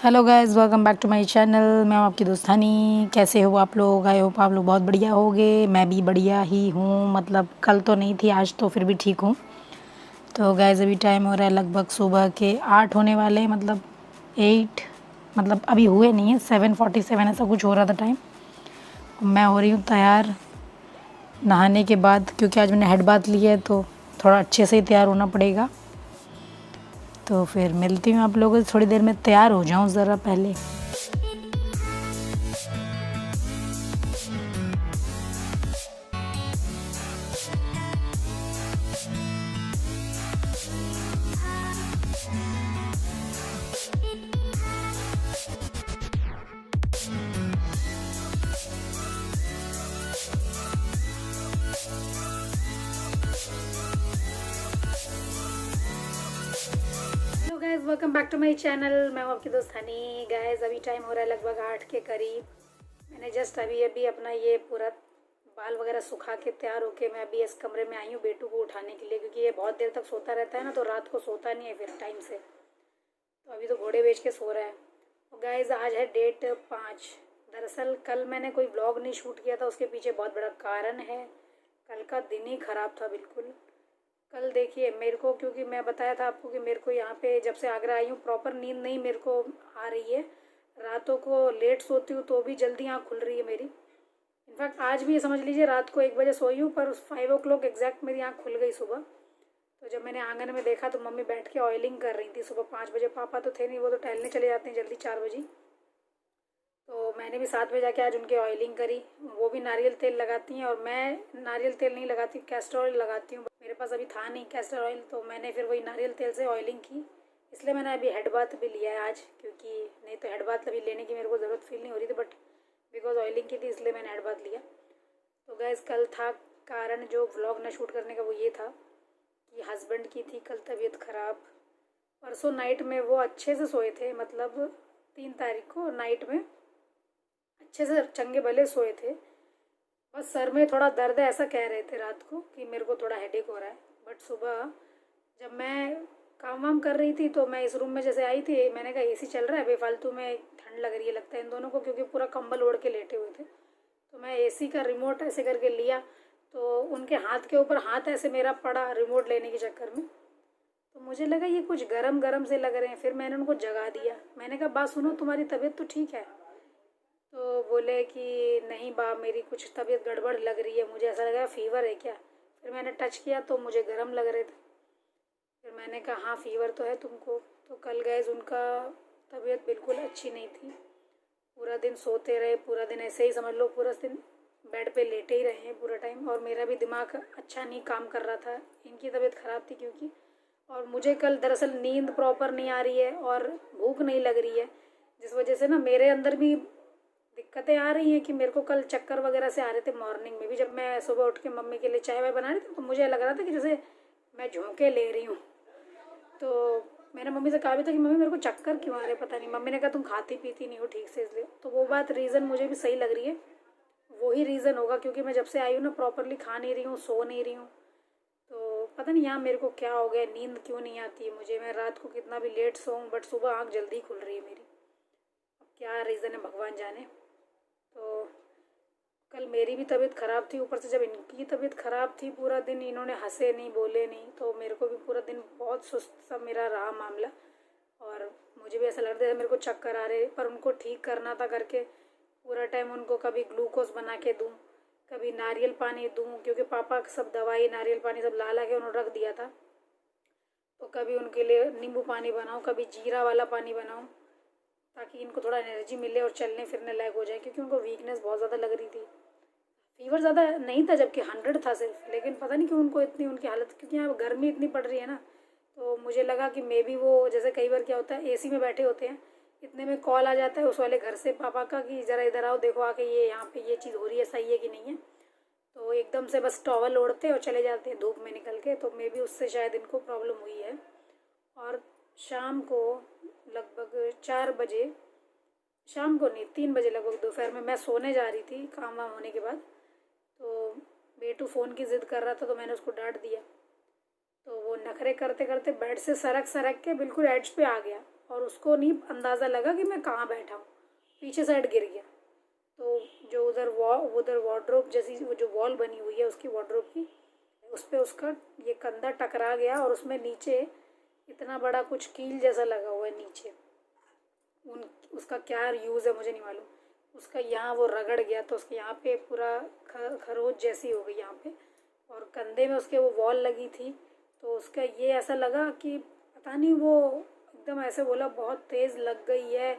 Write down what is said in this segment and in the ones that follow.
Hello guys, welcome back to my channel. मैं हूं आपकी दोस्त हनी। कैसे हो आप लोग? आई होप आप लोग बहुत बढ़िया होगे। मैं भी बढ़िया ही हूं। मतलब कल तो नहीं थी, आज तो फिर भी ठीक हूं। तो गाइस अभी टाइम हो रहा है लगभग सुबह के 8 होने वाले हैं, मतलब 8, मतलब अभी हुए नहीं है, 7:47 ऐसा कुछ हो रहा था टाइम। मैं हो रही हूँ तैयार नहाने के बाद, क्योंकि आज मैंने हेड बाथ लिया है तो थोड़ा अच्छे से ही तैयार होना पड़ेगा। तो फिर मिलती हूँ आप लोगों से थोड़ी देर में। तैयार हो जाऊँ ज़रा पहले। Hello guys, welcome back to my channel. मैं हूँ आपकी दोस्त हनी। गाइस अभी टाइम हो रहा है लगभग 8 के करीब। मैंने जस्ट अभी अपना ये पूरा बाल वगैरह सुखा के तैयार होके मैं अभी इस कमरे में आई हूँ बेटू को उठाने के लिए, क्योंकि ये बहुत देर तक सोता रहता है ना, तो रात को सोता नहीं है फिर टाइम से। तो अभी तो घोड़े बेच के सो रहा है। और गाइस आज है डेट 5। दरअसल कल मैंने कोई ब्लॉग नहीं शूट किया था, उसके पीछे बहुत बड़ा कारण है। कल का दिन ही ख़राब था बिल्कुल। कल देखिए मेरे को, क्योंकि मैं बताया था आपको कि मेरे को यहाँ पे जब से आगरा आई हूँ प्रॉपर नींद नहीं मेरे को आ रही है। रातों को लेट सोती हूँ तो भी जल्दी आँख खुल रही है मेरी। इनफैक्ट आज भी ये समझ लीजिए रात को 1 बजे सोई हूँ, पर 5 o'clock एग्जैक्ट मेरी आँख खुल गई सुबह। तो जब मैंने आंगन में देखा तो मम्मी बैठ के ऑयलिंग कर रही थी सुबह 5 बजे। पापा तो थे नहीं, वो तो टहलने चले जाते हैं जल्दी 4 बजे। तो मैंने भी 7 बजे जाके आज उनकी ऑयलिंग करी। वो भी नारियल तेल लगाती हैं और मैं नारियल तेल नहीं लगाती, कैस्टर ऑयल लगाती हूँ। मेरे पास अभी था नहीं कैस्टर ऑयल, तो मैंने फिर वही नारियल तेल से ऑयलिंग की। इसलिए मैंने अभी हेड बाथ भी लिया है आज, क्योंकि नहीं तो हेड बाथ अभी लेने की मेरे को ज़रूरत फील नहीं हो रही थी, बट बिकॉज ऑयलिंग की थी इसलिए मैंने हेड बाथ लिया। तो गैस कल था कारण जो व्लॉग न शूट करने का, वो ये था कि हस्बैंड की थी कल तबीयत ख़राब। परसों नाइट में वो अच्छे से सोए थे, मतलब 3 तारीख को नाइट में अच्छे से चंगे भले सोए थे। बस सर में थोड़ा दर्द है ऐसा कह रहे थे रात को, कि मेरे को थोड़ा हेडेक हो रहा है। बट सुबह जब मैं काम वाम कर रही थी तो मैं इस रूम में जैसे आई थी, मैंने कहा एसी चल रहा है, बेफालतू में ठंड लग रही है लगता है इन दोनों को, क्योंकि पूरा कंबल ओढ़ के लेटे हुए थे। तो मैं एसी का रिमोट ऐसे करके लिया, तो उनके हाथ के ऊपर हाथ ऐसे मेरा पड़ा रिमोट लेने के चक्कर में। तो मुझे लगा ये कुछ गरम गरम से लग रहे हैं। फिर मैंने उनको जगा दिया। मैंने कहा बात सुनो, तुम्हारी तबीयत तो ठीक है? तो बोले कि नहीं बा, मेरी कुछ तबीयत गड़बड़ लग रही है, मुझे ऐसा लग रहा है फीवर है क्या। फिर मैंने टच किया तो मुझे गर्म लग रहे थे। फिर मैंने कहा हाँ फीवर तो है तुमको। तो कल गए उनका तबीयत बिल्कुल अच्छी नहीं थी। पूरा दिन सोते रहे, पूरा दिन ऐसे ही समझ लो, पूरा दिन बेड पे लेटे ही रहे हैं पूरा टाइम। और मेरा भी दिमाग अच्छा नहीं काम कर रहा था, इनकी तबीयत ख़राब थी क्योंकि। और मुझे कल दरअसल नींद प्रॉपर नहीं आ रही है और भूख नहीं लग रही है, जिस वजह से ना मेरे अंदर भी दिक्कतें आ रही हैं कि मेरे को कल चक्कर वगैरह से आ रहे थे। मॉर्निंग में भी जब मैं सुबह उठ के मम्मी के लिए चाय वाय बना रही थी तो मुझे लग रहा था कि जैसे मैं झोंके ले रही हूँ। तो मैंने मम्मी से कहा भी था कि मम्मी मेरे को चक्कर क्यों आ रहे, पता नहीं। मम्मी ने कहा तुम खाती पीती नहीं हो ठीक से इसलिए। तो वो बात रीज़न मुझे भी सही लग रही है, वही रीज़न होगा, क्योंकि मैं जब से आई हूँ ना प्रॉपरली खा नहीं रही हूँ, सो नहीं रही हूँ। तो पता नहीं यहाँ मेरे को क्या हो गया, नींद क्यों नहीं आती है मुझे। मैं रात को कितना भी लेट सोऊं बट सुबह आँख जल्दी खुल रही है मेरी। अब क्या रीज़न है भगवान जाने। तो कल मेरी भी तबीयत ख़राब थी, ऊपर से जब इनकी तबीयत ख़राब थी पूरा दिन इन्होंने हंसे नहीं बोले नहीं, तो मेरे को भी पूरा दिन बहुत सुस्त सा मेरा रहा मामला। और मुझे भी ऐसा लग रहा था मेरे को चक्कर आ रहे, पर उनको ठीक करना था करके पूरा टाइम उनको कभी ग्लूकोज बना के दूँ, कभी नारियल पानी दूँ, क्योंकि पापा सब दवाई नारियल पानी सब ला ला के उन्होंने रख दिया था। तो कभी उनके लिए नींबू पानी बनाऊँ, कभी जीरा वाला पानी बनाऊँ, ताकि इनको थोड़ा एनर्जी मिले और चलने फिरने लायक हो जाए, क्योंकि उनको वीकनेस बहुत ज़्यादा लग रही थी। फीवर ज़्यादा नहीं था जबकि 100 था सिर्फ, लेकिन पता नहीं क्यों उनको इतनी उनकी हालत, क्योंकि यहाँ गर्मी इतनी पड़ रही है ना। तो मुझे लगा कि मे बी वो जैसे कई बार क्या होता है एसी में बैठे होते हैं, इतने में कॉल आ जाता है उस वाले घर से पापा का कि ज़रा इधर आओ देखो आके ये यहाँ पे ये चीज़ हो रही है, सही है कि नहीं है। तो एकदम से बस टॉवल ओढ़ते और चले जाते हैं धूप में निकल के, तो मे बी उससे शायद इनको प्रॉब्लम हुई है। और शाम को लगभग 4 बजे, शाम को नहीं 3 बजे लगभग दोपहर में मैं सोने जा रही थी काम वाम होने के बाद, तो बेटू फ़ोन की ज़िद कर रहा था तो मैंने उसको डांट दिया। तो वो नखरे करते करते बेड से सरक सरक के बिल्कुल एड्ज पे आ गया और उसको नहीं अंदाज़ा लगा कि मैं कहाँ बैठा हूँ, पीछे साइड गिर गया। तो जो उधर वार्डरोब जैसी वो जो वॉल बनी हुई है उसकी वार्डरोब की, उस पर उसका ये कंधा टकरा गया और उसमें नीचे इतना बड़ा कुछ कील जैसा लगा हुआ है नीचे। उसका क्या यूज़ है मुझे नहीं मालूम। उसका यहाँ वो रगड़ गया तो उसके यहाँ पे पूरा खरोच जैसी हो गई यहाँ पे, और कंधे में उसके वो वॉल लगी थी। तो उसका ये ऐसा लगा कि पता नहीं, वो एकदम ऐसे बोला बहुत तेज़ लग गई है,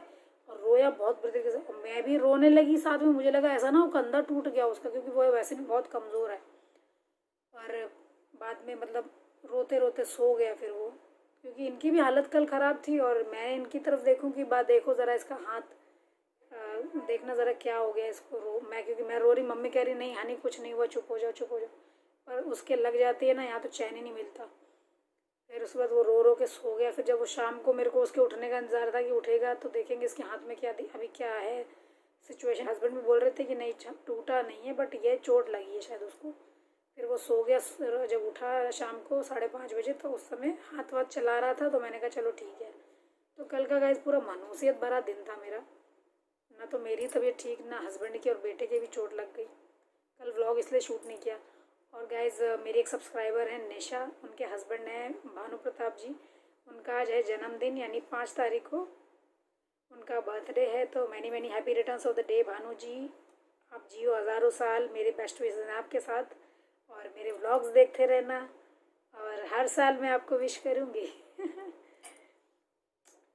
और रोया बहुत बुरी तरीके से, और मैं भी रोने लगी साथ में। मुझे लगा ऐसा ना वो कंधा टूट गया उसका, क्योंकि वो वैसे भी बहुत कमज़ोर है। और बाद में मतलब रोते रोते सो गया फिर वो, क्योंकि इनकी भी हालत कल ख़राब थी। और मैं इनकी तरफ देखूं कि बात देखो ज़रा इसका हाथ, देखना ज़रा क्या हो गया इसको। क्योंकि मैं रो रही, मम्मी कह रही नहीं हानि कुछ नहीं हुआ, चुप हो जाओ चुप हो जाओ, पर उसके लग जाती है ना यहाँ तो चैन ही नहीं मिलता। फिर उसके बाद वो रो रो के सो गया। फिर जब वो शाम को मेरे को उसके उठने का इंतज़ार था कि उठेगा तो देखेंगे इसके हाथ में क्या अभी क्या है सिचुएशन। हस्बैंड भी बोल रहे थे कि नहीं टूटा नहीं है, बट ये चोट लगी है शायद उसको। फिर वो सो गया। जब उठा शाम को 5:30 बजे तो उस समय हाथ वाथ चला रहा था, तो मैंने कहा चलो ठीक है। तो कल का गाइस पूरा मानूसियत भरा दिन था मेरा, ना तो मेरी तबीयत ठीक, ना हस्बैंड की, और बेटे की भी चोट लग गई। कल व्लॉग इसलिए शूट नहीं किया। और गाइज़ मेरी एक सब्सक्राइबर हैं निशा, उनके हस्बैंड हैं भानु प्रताप जी। उनका आज है जन्मदिन, यानी 5 तारीख को उनका बर्थडे है। तो many happy returns of the day Bhanu ji. आप जियो हज़ारों साल, मेरे बेस्ट विशेस हैं आपके साथ, और मेरे व्लॉग्स देखते रहना, और हर साल मैं आपको विश करूँगी।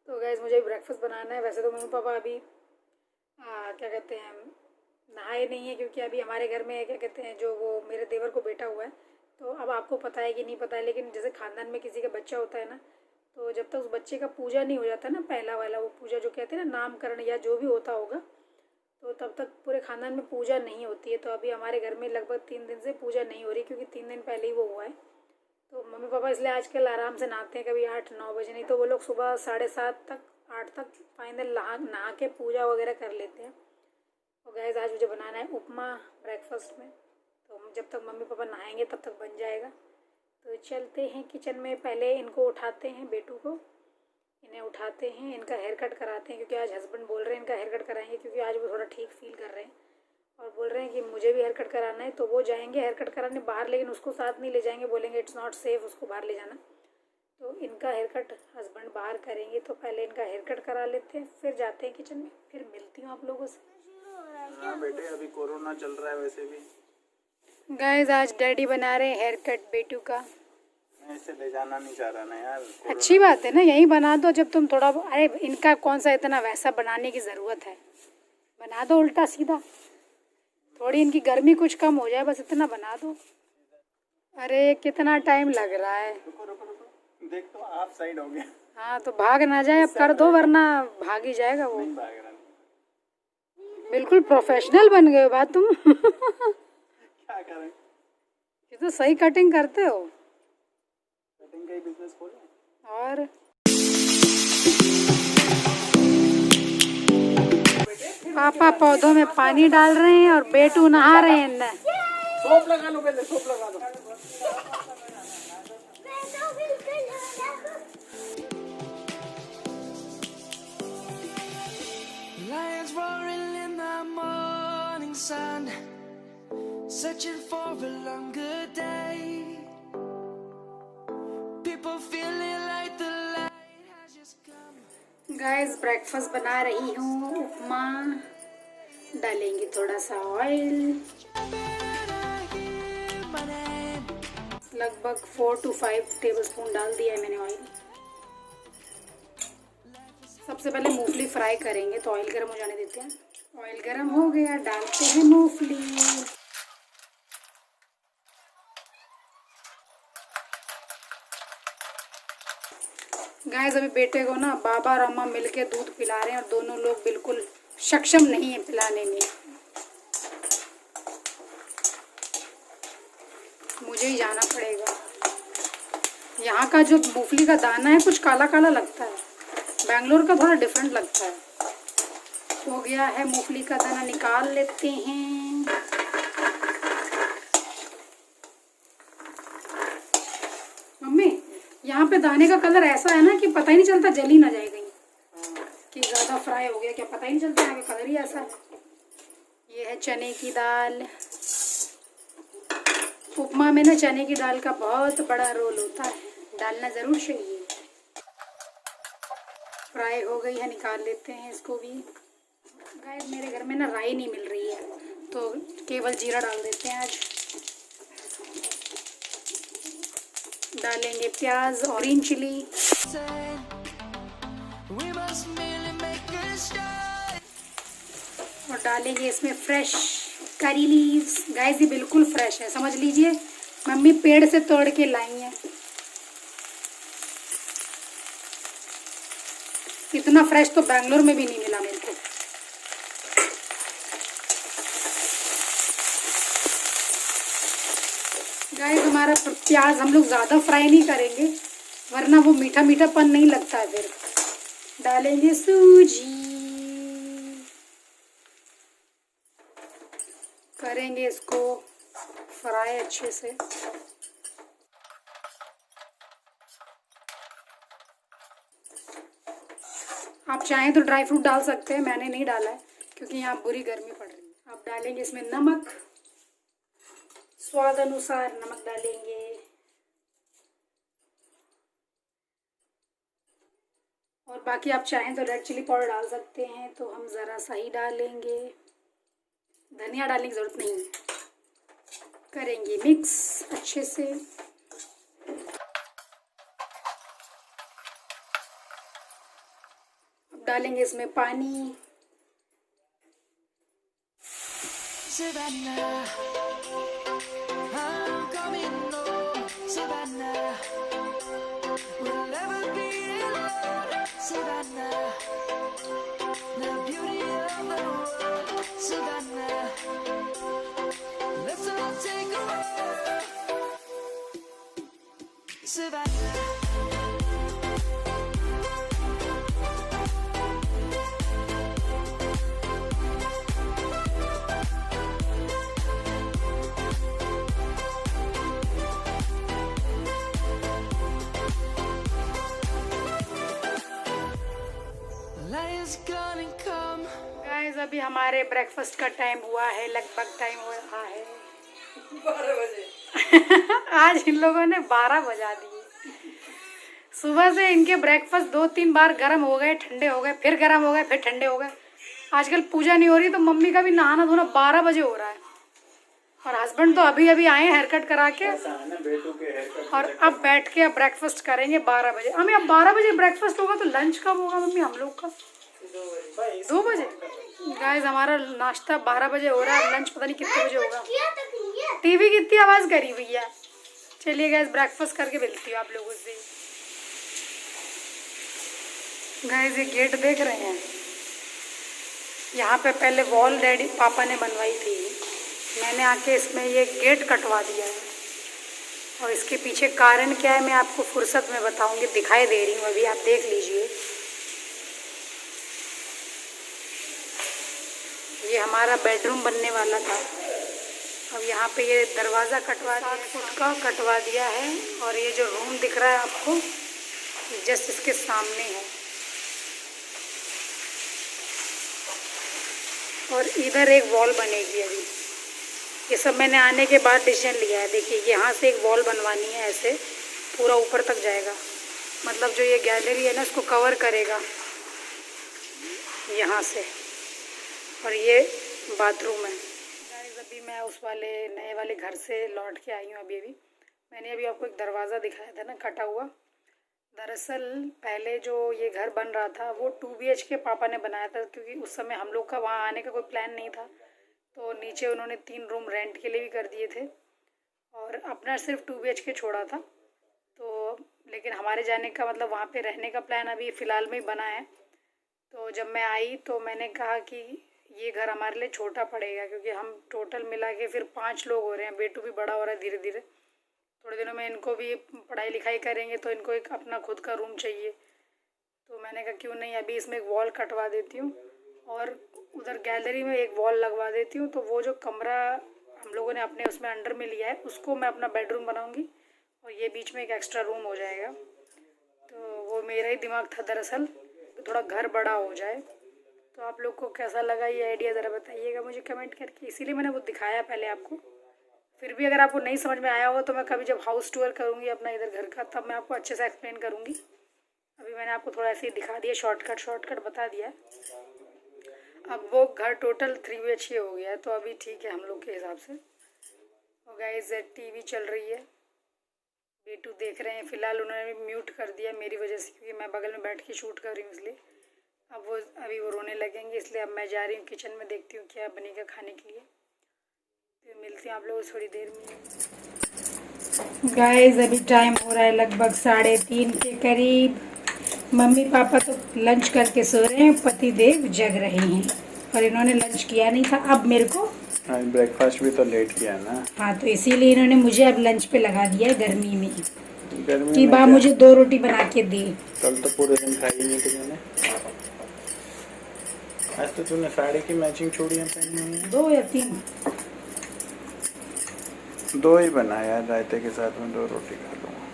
तो गाइज़ मुझे ब्रेकफास्ट बनाना है। वैसे तो मम्मी पापा अभी क्या कहते हैं नहाए नहीं है, क्योंकि अभी हमारे घर में क्या कहते हैं जो वो मेरे देवर को बेटा हुआ है। तो अब आपको पता है कि नहीं पता है, लेकिन जैसे ख़ानदान में किसी का बच्चा होता है ना, तो जब तक उस बच्चे का पूजा नहीं हो जाता ना, पहला वाला वो पूजा जो कहते हैं ना, नामकरण या जो भी होता होगा, तो तब तक पूरे ख़ानदान में पूजा नहीं होती है। तो अभी हमारे घर में लगभग 3 दिन से पूजा नहीं हो रही, क्योंकि 3 दिन पहले ही वो हुआ है। तो मम्मी पापा इसलिए आजकल आराम से नहाते हैं, कभी 8-9 बजे, नहीं तो वो लोग सुबह 7:30 तक 8 तक फाइनल नहा के पूजा वगैरह कर लेते हैं। और गाइस आज मुझे बनाना है उपमा ब्रेकफास्ट में, तो जब तक मम्मी पापा नहाएंगे तब तक बन जाएगा। तो चलते हैं किचन में, पहले इनको उठाते हैं, बेटू को इन्हें उठाते हैं, इनका हेयर कट कराते हैं, क्योंकि आज हस्बैंड बोल रहे हैं इनका हेयर कट कराएंगे, क्योंकि आज वो थोड़ा ठीक फील कर रहे हैं और बोल रहे हैं कि मुझे भी हेयर कट कराना है। तो वो जाएंगे हेयर कट कराने बाहर, लेकिन उसको साथ नहीं ले जाएंगे, बोलेंगे इट्स नॉट सेफ़ उसको बाहर ले जाना। तो इनका हेयर कट हस्बैंड बाहर करेंगे, तो पहले इनका हेयर कट करा लेते हैं, फिर जाते हैं किचन में, फिर मिलती हूँ आप लोगों से। हाँ बेटे, अभी कोरोना चल रहा है वैसे भी। गाइस आज डैडी बना रहे हैं हेयर कट बेटू का। मैं इसे ले जाना नहीं चाह रहा ना यार। अच्छी बात है ना, यहीं बना दो जब तुम थोड़ा। अरे इनका कौन सा इतना वैसा बनाने की ज़रूरत है, बना दो उल्टा सीधा, थोड़ी इनकी गर्मी कुछ कम हो जाए, बस इतना बना दो। अरे कितना टाइम लग रहा है। रुको रुको रुको, देख तो आप साइड हो गया। हाँ तो भाग ना जाए, अब कर दो वरना भाग ही जाएगा वो। नहीं भाग रहा। बिल्कुल प्रोफेशनल बन गए हो बात तुम। क्या करें, ये तो सही कटिंग करते हो। कटिंग का ही बिजनेस खोले। और पापा पौधों में पानी डाल रहे हैं और बेटू नहा रहे हैं। सोप लगा लो पहले, सोप लगा लो। Lions roaring in the morning sun, searching for a longer day. People feeling like the light has just come. Guys breakfast बना रही हूँ, उपमा, डालेंगे थोड़ा सा ऑयल, लगभग 4 to 5 टेबलस्पून डाल दिया है मैंने ऑयल। सबसे पहले मूंगफली फ्राई करेंगे, तो ऑयल गर्म हो जाने देते हैं। ऑयल गर्म हो गया, डालते हैं मूंगफली। गाइस अभी बेटे को ना बाबा और अम्मा मिलके दूध पिला रहे हैं, और दोनों लोग बिल्कुल सक्षम नहीं है पिलाने में, मुझे ही जाना पड़ेगा। यहाँ का जो मूंगफली का दाना है कुछ काला काला लगता है, बेंगलोर का थोड़ा डिफरेंट लगता है। हो गया है, मूंगफली का दाना निकाल लेते हैं। मम्मी यहाँ पे दाने का कलर ऐसा है ना कि पता ही नहीं चलता, जल ही ना जाए कहीं। कि ज़्यादा फ्राई हो गया क्या पता ही नहीं चलता, यहाँ का कलर ही ऐसा है। ये है चने की दाल। उपमा में ना चने की दाल का बहुत बड़ा रोल होता है, डालना ज़रूर चाहिए। फ्राई हो गई है, निकाल लेते हैं इसको भी। गाइस मेरे घर में ना राई नहीं मिल रही है तो केवल जीरा डाल देते हैं आज। डालेंगे प्याज और green chilli We must merely make a start. और डालेंगे इसमें फ्रेश करी लीव्स। गाइस ये बिल्कुल फ्रेश है, समझ लीजिए मम्मी पेड़ से तोड़ के लाई हैं। इतना फ्रेश तो बैंगलोर में भी नहीं मिला मेरे को। गाइस हमारा प्याज हम लोग ज़्यादा फ्राई नहीं करेंगे वरना वो मीठा मीठापन नहीं लगता है। फिर डालेंगे सूजी, करेंगे इसको फ्राई अच्छे से। आप चाहें तो ड्राई फ्रूट डाल सकते हैं, मैंने नहीं डाला है क्योंकि यहाँ बुरी गर्मी पड़ रही है। अब डालेंगे इसमें नमक, स्वाद अनुसार नमक डालेंगे। और बाकी आप चाहें तो रेड चिली पाउडर डाल सकते हैं, तो हम ज़रा सा ही डालेंगे, धनिया डालने की ज़रूरत नहीं है। करेंगे मिक्स अच्छे से। अब डालेंगे इसमें पानी। Savannah, I'm coming home. Savannah, we'll never be alone. Savannah, the beauty of the world. Savannah, let's all take a walk. Savannah. Lion's gonna come. Guys अभी हमारे ब्रेकफास्ट का टाइम हुआ है, लगभग टाइम हुआ है 12 बजे। आज इन लोगों ने 12 बजा दिए। सुबह से इनके ब्रेकफास्ट 2-3 बार गर्म हो गए, ठंडे हो गए, फिर गर्म हो गए, फिर ठंडे हो गए। आजकल पूजा नहीं हो रही तो मम्मी का भी नहाना धोना 12 बजे हो रहा है। और हस्बैंड तो अभी अभी आए हेयर कट करा के, और अब बैठ के अब ब्रेकफास्ट करेंगे 12 बजे। हमें अब 12 बजे ब्रेकफास्ट होगा तो लंच कब होगा मम्मी हम लोग का? 2 बजे। गाइस हमारा नाश्ता 12 बजे हो रहा है, लंच पता नहीं कितने बजे होगा। टीवी कितनी आवाज़ करी हुई है। चलिए गाइस ब्रेकफास्ट करके मिलती हूँ आप लोगों से। गाइस ये गेट देख रहे हैं, यहाँ पे पहले वॉल डैडी पापा ने बनवाई थी, मैंने आके इसमें ये गेट कटवा दिया है। और इसके पीछे कारण क्या है मैं आपको फुर्सत में बताऊंगी, दिखाई दे रही हूँ अभी, आप देख लीजिए। ये हमारा बेडरूम बनने वाला था, अब यहाँ पे ये दरवाज़ा कटवा 7 फुट का कटवा दिया है। और ये जो रूम दिख रहा है आपको, ये जस्ट इसके सामने है। और इधर एक वॉल बनेगी अभी। ये सब मैंने आने के बाद डिसीजन लिया है। देखिए यहाँ से एक वॉल बनवानी है, ऐसे पूरा ऊपर तक जाएगा, मतलब जो ये गैलरी है ना इसको कवर करेगा यहाँ से। और ये बाथरूम है। गाइस अभी मैं उस वाले नए वाले घर से लौट के आई हूँ। अभी मैंने अभी आपको एक दरवाज़ा दिखाया था ना कटा हुआ। दरअसल पहले जो ये घर बन रहा था वो 2 BHK पापा ने बनाया था, क्योंकि उस समय हम लोग का वहाँ आने का कोई प्लान नहीं था। तो नीचे उन्होंने 3 रूम रेंट के लिए भी कर दिए थे और अपना सिर्फ 2 BHK छोड़ा था। तो लेकिन हमारे जाने का मतलब वहाँ पे रहने का प्लान अभी फ़िलहाल में ही बना है। तो जब मैं आई तो मैंने कहा कि ये घर हमारे लिए छोटा पड़ेगा, क्योंकि हम टोटल मिला के फिर 5 लोग हो रहे हैं। बेटू भी बड़ा हो रहा है धीरे धीरे, थोड़े दिनों में इनको भी पढ़ाई लिखाई करेंगे तो इनको एक अपना खुद का रूम चाहिए। तो मैंने कहा क्यों नहीं अभी इसमें एक वॉल कटवा देती हूँ और उधर गैलरी में एक वॉल लगवा देती हूँ। तो वो जो कमरा हम लोगों ने अपने उसमें अंडर में लिया है उसको मैं अपना बेडरूम बनाऊँगी और ये बीच में एक एक्स्ट्रा रूम हो जाएगा। तो वो मेरा ही दिमाग था दरअसल, थोड़ा घर बड़ा हो जाए। तो आप लोग को कैसा लगा ये आइडिया ज़रा बताइएगा मुझे कमेंट करके, इसीलिए मैंने वो दिखाया पहले आपको। फिर भी अगर आपको नहीं समझ में आया होगा तो मैं कभी जब हाउस टूर करूँगी अपना इधर घर का, तब मैं आपको अच्छे से एक्सप्लेन करूँगी। अभी मैंने आपको थोड़ा ऐसे ही दिखा दिया, शॉर्टकट बता दिया। अब वो घर टोटल 3 BHK हो गया है, तो अभी ठीक है हम लोग के हिसाब से। और गाइस टीवी चल रही है, बेटू देख रहे हैं। फ़िलहाल उन्होंने म्यूट कर दिया मेरी वजह से, क्योंकि मैं बगल में बैठ के शूट कर रही हूँ इसलिए। अब वो अभी वो रोने लगेंगे, इसलिए अब मैं जा रही हूँ किचन में, देखती हूँ क्या बनेगा खाने के लिए। तो मिलती हूँ आप लोगों से थोड़ी देर में। गाइस अभी टाइम हो रहा है लगभग 3:30 के करीब। मम्मी पापा तो लंच करके सो रहे हैं, पति देव जग रहे हैं और इन्होंने लंच किया नहीं था। अब मेरे को ब्रेकफास्ट भी तो लेट किया ना। हाँ, तो इसीलिए इन्होंने मुझे अब लंच पे लगा दिया है गर्मी में कि में बा मुझे 2 रोटी बना के दे। कल तो पूरे दिन खाई नहीं थी मैंने। आज तो तूने साड़ी की मैचिंग चूड़ियाँ पहनी हुई हैं। 2 या 3 2 ही बनाया, रायते के साथ में 2 रोटी खा लूँगा।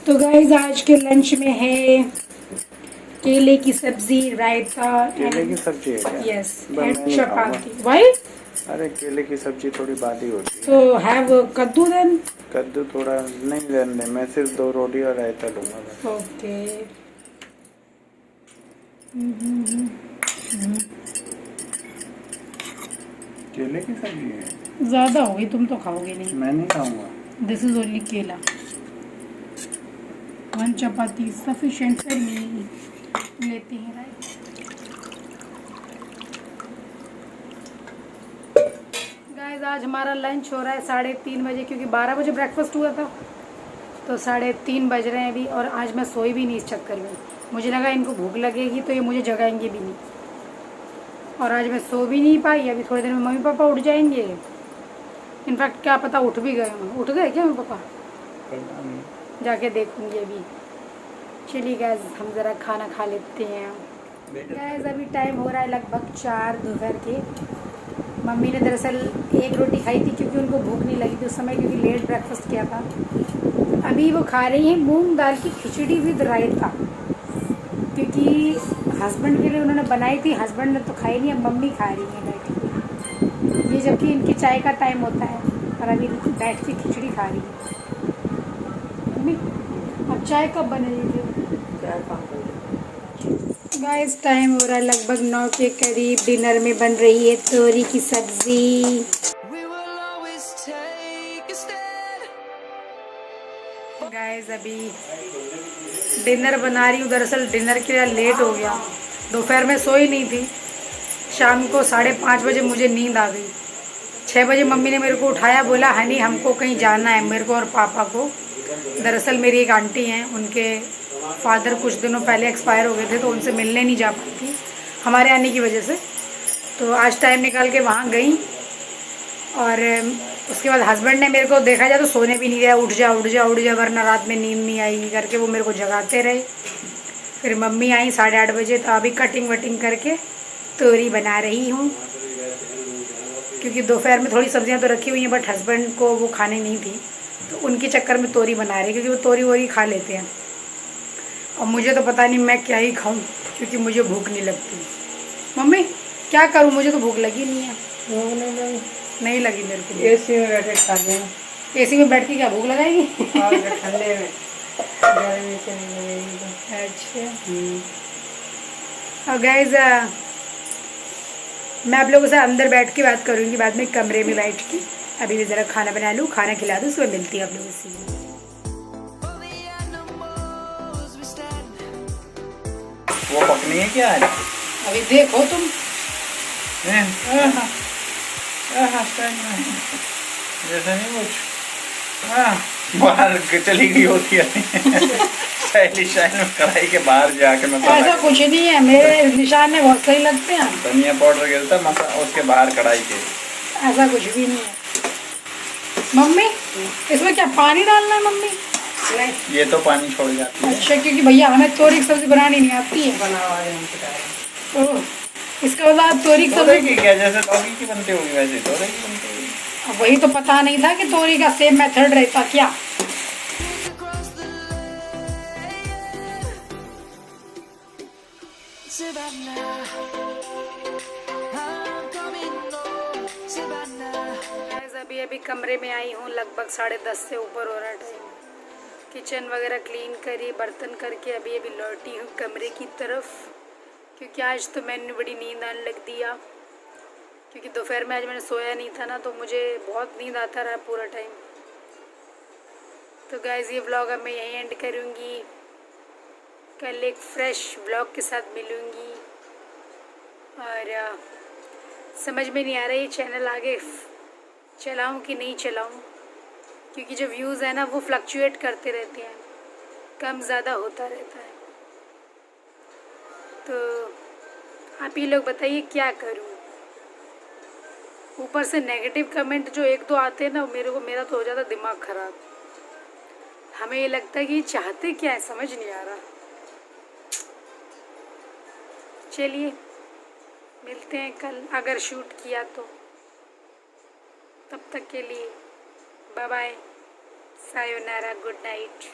तो गाइस आज के लंच में है केले की सब्जी, रायता, केले की सब्जी है क्या? यस, मैं एंड नहीं चपाती। वाई? अरे केले की सब्जी थोड़ी बादी होती है। तो हैव कद्दू देन। कद्दू थोड़ा नहीं लेने, मैं सिर्फ 2 रोटी और रायता लूँगा बस। ओके। केले की सब्जी है, ज़्यादा होगी, तुम तो खाओगे नहीं। मैं नहीं खाऊंगा। दिस इज ओनली केला। 1 चपाती सफिशिएंट फॉर मी। लेते हैं राइट। गाइस आज हमारा लंच हो रहा है 3:30 बजे, क्योंकि 12 बजे ब्रेकफास्ट हुआ था, तो 3:30 बज रहे हैं अभी। और आज मैं सोई भी नहीं इस चक्कर में, मुझे लगा इनको भूख लगेगी तो ये मुझे जगाएंगे भी नहीं, और आज मैं सो भी नहीं पाई। अभी थोड़ी देर में मम्मी पापा उठ जाएंगे। इनफैक्ट क्या पता उठ भी गए हों। उठ गए क्या मम्मी पापा? जाके देखूंगी अभी। चलिए गाइस हम ज़रा खाना खा लेते हैं। गाइस अभी टाइम हो रहा है लगभग 4 दोपहर के। मम्मी ने दरअसल 1 रोटी खाई थी क्योंकि उनको भूख नहीं लगी थी उस समय, क्योंकि लेट ब्रेकफास्ट किया था। अभी वो खा रही हैं मूंग दाल की खिचड़ी विद रायता, क्योंकि हस्बैंड के लिए उन्होंने बनाई थी। हस्बैंड ने तो खाई नहीं, अब मम्मी खा रही हैं बैठ के। ये जबकि इनकी चाय का टाइम होता है, और अभी बैठ के खिचड़ी खा रही है। मम्मी अब चाय कब बनेगी? गाइस टाइम हो रहा है लगभग 9 के करीब। डिनर में बन रही है तोरी की सब्जी। We will always take a stand. Guys अभी डिनर बना रही हूँ। दरअसल डिनर के लिए लेट हो गया, दोपहर में सोई नहीं थी। शाम को 5:30 बजे मुझे नींद आ गई। 6 बजे मम्मी ने मेरे को उठाया, बोला हनी हमको कहीं जाना है, मेरे को और पापा को। दरअसल मेरी एक आंटी हैं, उनके फादर कुछ दिनों पहले एक्सपायर हो गए थे, तो उनसे मिलने नहीं जा पाई थी हमारे आने की वजह से। तो आज टाइम निकाल के वहाँ गई, और उसके बाद हस्बैंड ने मेरे को देखा जाए तो सोने भी नहीं दिया। उठ जा वरना रात में नींद नहीं आएगी करके वो मेरे को जगाते रहे। फिर मम्मी आई 8:30 बजे, तो अभी कटिंग वटिंग करके तोरी बना रही हूँ, क्योंकि दोपहर में थोड़ी सब्जियाँ तो रखी हुई हैं, बट हस्बैंड को वो खाने नहीं थी, तो उनके चक्कर में तोरी बना रही, क्योंकि वो तोरी वोरी खा लेते हैं। और मुझे तो पता नहीं मैं क्या ही खाऊं, क्योंकि मुझे भूख नहीं लगती। मम्मी क्या करूं, मुझे तो भूख लगी नहीं है। नहीं लगी मेरे को। एसी में बैठे खा लें। एसी में बैठ के क्या भूख लगाएगी? और ठंडे में गर्मी से नहीं लगेगी तो। अच्छा। और गाइस मैं आप लोगों से अंदर बैठ के बात करूँगी बाद में, कमरे में बैठ के। अभी भी ज़रा खाना बना लूँ, खाना खिला दूँ, उसमें मिलती है आप लोगों से। For the animals we stand. वो पकनी है क्या आज? अभी देखो तुम। जैसा नहीं कुछ बाहर चली गई होती है शैली शाइन में कढ़ाई के बाहर जाके मैं ऐसा कुछ नहीं है, मेरे निशान में बहुत सही लगते हैं। धनिया पाउडर गिरता मसा उसके बाहर कढ़ाई के। ऐसा कुछ भी नहीं है। मम्मी इसमें क्या पानी डालना है मम्मी? ये तो पानी छोड़ जाती है। अच्छा, क्योंकि भैया हमें तोरी की सब्जी बनानी नहीं आती है। ओह, इसका मतलब तोरी की तोरई सब्जी की क्या जैसे लौकी की बनती होगी वैसे तोरई की बनती होगी। अब वही तो पता नहीं था कि तोरी का सेम मेथड रहता क्या। Look across the land. Savannah, I'm coming home, Savannah. Guys अभी अभी कमरे में आई हूँ, लगभग 10:30 से ऊपर हो रहा टाइम। किचन वगैरह क्लीन करी, बर्तन करके अभी अभी लौटी हूँ कमरे की तरफ, क्योंकि आज तो मैंने बड़ी नींद आने लग दिया, क्योंकि दोपहर में आज मैंने सोया नहीं था ना, तो मुझे बहुत नींद आता रहा पूरा टाइम। तो गाइस ये व्लॉग अब मैं यहीं एंड करूँगी, कल एक फ्रेश व्लॉग के साथ मिलूँगी। और समझ में नहीं आ रहा ये चैनल आगे चलाऊँ कि नहीं चलाऊँ, क्योंकि जो व्यूज़ है ना वो फ्लक्चुएट करते रहते हैं, कम ज़्यादा होता रहता है। तो आप ही लोग बताइए क्या करूं। ऊपर से नेगेटिव कमेंट जो 1-2 आते हैं ना, मेरा तो हो जाता दिमाग ख़राब। हमें ये लगता है कि चाहते क्या है, समझ नहीं आ रहा। चलिए मिलते हैं कल, अगर शूट किया तो। तब तक के लिए bye bye, sayonara, good night.